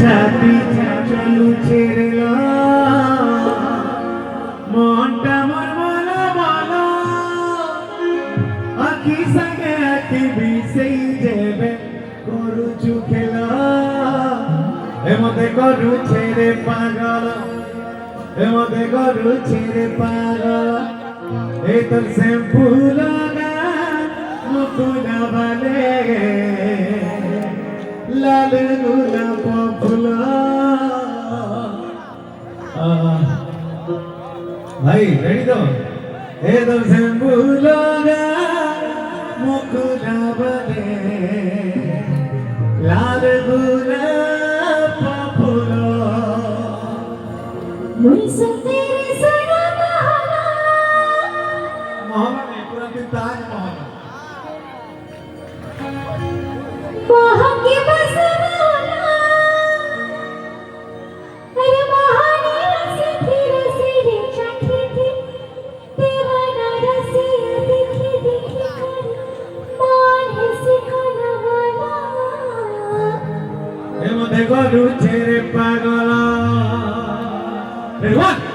ছাতি চলু ছেড়ে মনটা মন বলো বলো আখি সঙ্গে আখি বিশেই যাবে করুছু খেলা এমতে করুছে রে পাগল এমতে করুছে রে পাগল এই তোর শ্যাম্পু লাগা মুকুনা বালে লাল গোলাপ ফুল ভাই রেডি তো এ তো শ্যাম্পু লাগা মুকুনা বালে লাল গোলাপ ফুল मुझ तेरे सना बहाना मोहम्मद ने पूरा दिन ताज मोहम्मद वहाँ के बस वाला अरे बहाने रसी रे चखी थी दीवाना रसिया देखी देखी कर मान है सिखाना वाला এমতে করুছে রে পাগল রে ওয়ান